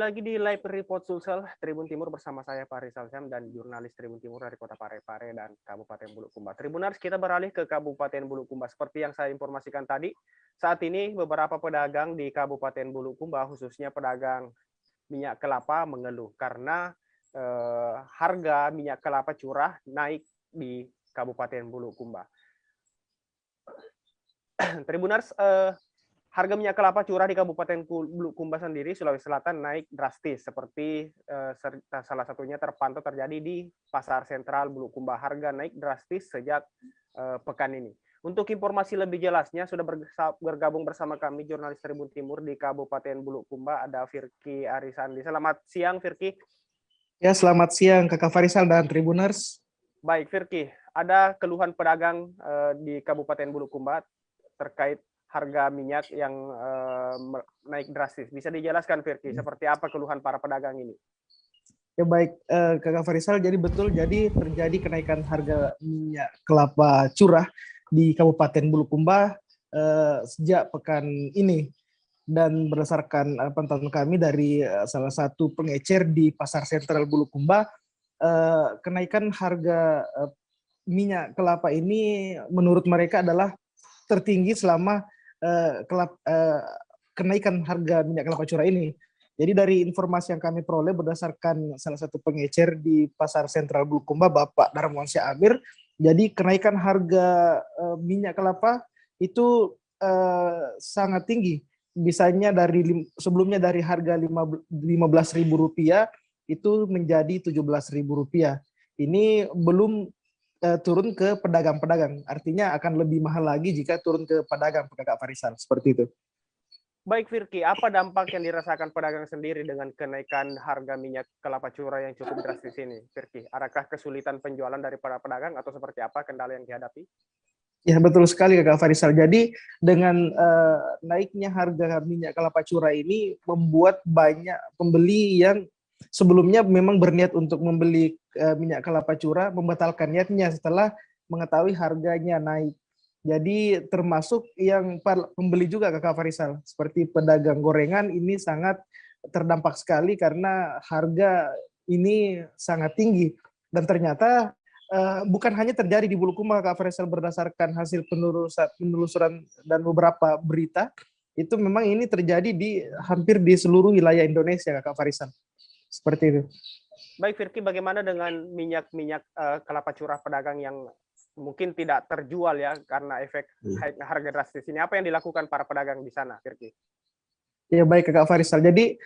lagi di Live Report Sulsel Tribun Timur bersama saya Pak Rizal Syam dan jurnalis Tribun Timur dari Kota Parepare dan Kabupaten Bulukumba. Tribuners, kita beralih ke Kabupaten Bulukumba. Seperti yang saya informasikan tadi, saat ini beberapa pedagang di Kabupaten Bulukumba, khususnya pedagang minyak kelapa, mengeluh karena harga minyak kelapa curah naik di Kabupaten Bulukumba. Tribuners, harga minyak kelapa curah di Kabupaten Bulukumba sendiri, Sulawesi Selatan naik drastis, seperti salah satunya terpantau terjadi di Pasar Sentral Bulukumba. Harga naik drastis sejak pekan ini. Untuk informasi lebih jelasnya, sudah bergabung bersama kami jurnalis Tribun Timur di Kabupaten Bulukumba, ada Firky Arisandi. Selamat siang, Firky. Ya, selamat siang Kakak Farisal dan Tribuners. Baik, Firky, ada keluhan pedagang di Kabupaten Bulukumba terkait harga minyak yang naik drastis. Bisa dijelaskan, Firky, seperti apa keluhan para pedagang ini? Ya baik, Kakak Farisal, jadi betul, jadi terjadi kenaikan harga minyak kelapa curah di Kabupaten Bulukumba sejak pekan ini. Dan berdasarkan pantauan kami dari salah satu pengecer di Pasar Sentral Bulukumba, kenaikan harga minyak kelapa ini menurut mereka adalah tertinggi selama kenaikan harga minyak kelapa curah ini. Jadi dari informasi yang kami peroleh berdasarkan salah satu pengecer di Pasar Sentral Bulukumba, Bapak Darmansyah Amir, jadi kenaikan harga minyak kelapa itu sangat tinggi. Bisanya sebelumnya dari harga Rp15.000 itu menjadi Rp17.000. Ini belum turun ke pedagang-pedagang. Artinya akan lebih mahal lagi jika turun ke pedagang, Kakak Farisal. Seperti itu. Baik, Firky, apa dampak yang dirasakan pedagang sendiri dengan kenaikan harga minyak kelapa curah yang cukup drastis ini, Firky? Adakah kesulitan penjualan dari para pedagang atau seperti apa kendala yang dihadapi? Ya, betul sekali, Kakak Farisal. Jadi dengan naiknya harga minyak kelapa curah ini membuat banyak pembeli yang sebelumnya memang berniat untuk membeli minyak kelapa curah membatalkan niatnya setelah mengetahui harganya naik. Jadi termasuk yang pembeli juga, Kakak Farisal, seperti pedagang gorengan ini sangat terdampak sekali karena harga ini sangat tinggi. Dan ternyata bukan hanya terjadi di Bulukumba, Kak Farisal, berdasarkan hasil penelusuran dan beberapa berita, itu memang ini terjadi di hampir di seluruh wilayah Indonesia, Kak Farisal. Seperti itu. Baik, Firky, bagaimana dengan minyak kelapa curah pedagang yang mungkin tidak terjual ya karena efek harga drastis ini? Apa yang dilakukan para pedagang di sana, Firky? Ya baik, Kak Farisal. Jadi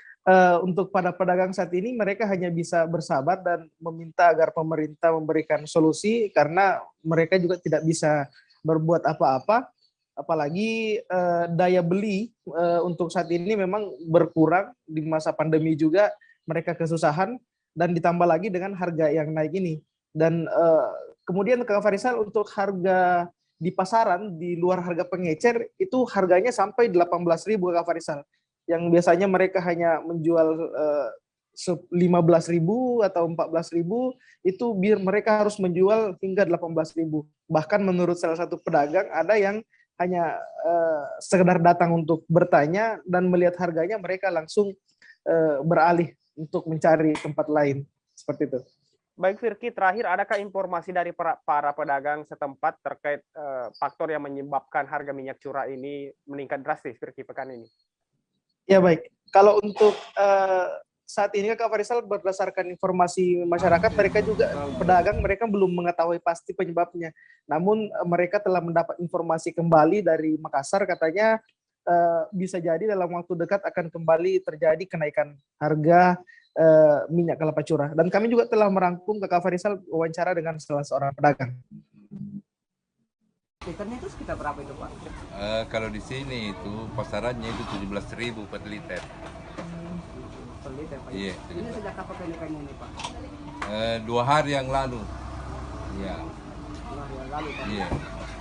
untuk para pedagang saat ini mereka hanya bisa bersabar dan meminta agar pemerintah memberikan solusi karena mereka juga tidak bisa berbuat apa-apa. Apalagi daya beli untuk saat ini memang berkurang di masa pandemi juga, mereka kesusahan dan ditambah lagi dengan harga yang naik ini. Dan kemudian Kak Farisal, untuk harga di pasaran di luar harga pengecer itu harganya sampai 18.000, Kak Farisal. Yang biasanya mereka hanya menjual 15.000 atau 14.000, itu mereka harus menjual hingga 18.000. Bahkan menurut salah satu pedagang ada yang hanya sekedar datang untuk bertanya dan melihat harganya mereka langsung beralih untuk mencari tempat lain. Seperti itu. Baik, Firky, terakhir adakah informasi dari para pedagang setempat terkait faktor yang menyebabkan harga minyak curah ini meningkat drastis, Firky, pekan ini? Ya baik, kalau untuk saat ini, Kak Farisal, berdasarkan informasi masyarakat, mereka juga pedagang mereka belum mengetahui pasti penyebabnya. Namun mereka telah mendapat informasi kembali dari Makassar, katanya bisa jadi dalam waktu dekat akan kembali terjadi kenaikan harga minyak kelapa curah. Dan kami juga telah merangkum, Kakak Farisal, wawancara dengan salah seorang pedagang. Liternya itu sekitar berapa itu, Pak? Kalau di sini itu pasarannya itu 17.000 per liter. Per liter, Pak. Iya. Ini sejak kapan kenaikannya ini, Pak? 2 hari yang lalu. Iya. 2 hari yang lalu, Pak. Iya.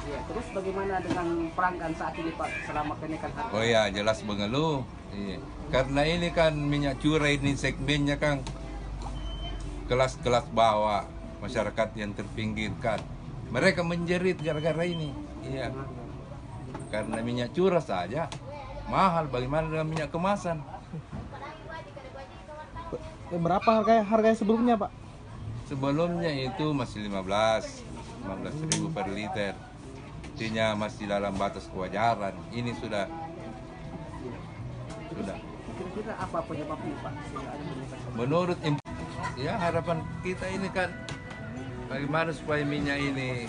Iya. Terus bagaimana dengan pelanggan saat ini, Pak, selama kenaikan harga? Oh ya, jelas mengeluh. Iya. Karena ini kan minyak curah ini segmennya kan kelas-kelas bawah, masyarakat yang terpinggirkan. Mereka menjerit gara-gara ini. Iya. Karena minyak curah saja mahal, bagaimana dengan minyak kemasan? Berapa harga sebelumnya, Pak? Sebelumnya itu masih 15.000 per liter. Artinya masih dalam batas kewajaran. Ini sudah. Kira-kira apa penyebabnya Pak? Sehingga ada peningkatan? Menurut ya harapan kita ini kan bagaimana supaya minyak ini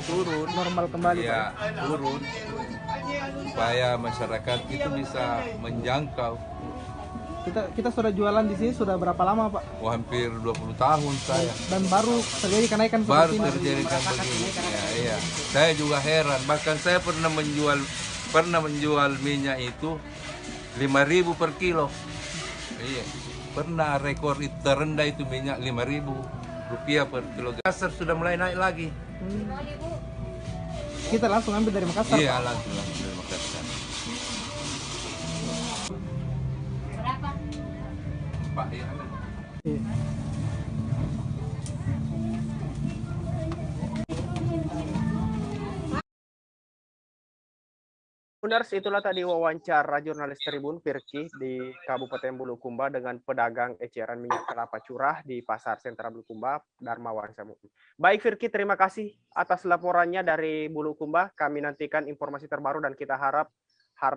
turun, Normal kembali, Pak. ya turun, supaya masyarakat itu bisa menjangkau. Kita sudah jualan di sini sudah berapa lama, Pak? Oh, hampir 20 tahun saya. Dan baru terjadi kenaikan Baru seperti ini. terjadi kan begini. Ya, iya. Saya juga heran. Bahkan saya pernah menjual minyak itu 5.000 per kilo. Iya. Pernah rekor itu terendah itu minyak 5.000 rupiah per kilo. Makassar sudah mulai naik lagi. Kita langsung ambil dari Makassar, Iya, Pak. langsung dari Makassar. Pak, iya. Iya. Tribuners, itulah tadi wawancara jurnalis Tribun Firki di Kabupaten Bulukumba dengan pedagang eceran minyak kelapa curah di Pasar Sentra Bulukumba, Darmawan Samu. Baik Firki, terima kasih atas laporannya dari Bulukumba. Kami nantikan informasi terbaru dan kita harap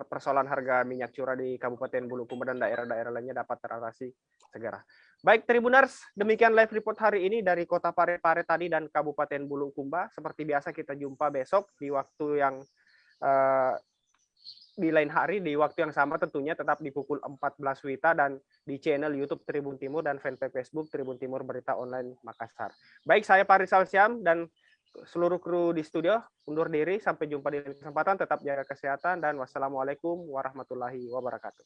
persoalan harga minyak curah di Kabupaten Bulukumba dan daerah-daerah lainnya dapat teratasi segera. Baik Tribuners, demikian live report hari ini dari Kota Parepare tadi dan Kabupaten Bulukumba. Seperti biasa kita jumpa besok di waktu yang di lain hari, di waktu yang sama tentunya, tetap di pukul 14 WITA dan di channel YouTube Tribun Timur dan fanpage Facebook Tribun Timur Berita Online Makassar. Baik, saya Pak Rizal Syam dan seluruh kru di studio undur diri. Sampai jumpa di kesempatan, tetap jaga kesehatan dan wassalamualaikum warahmatullahi wabarakatuh.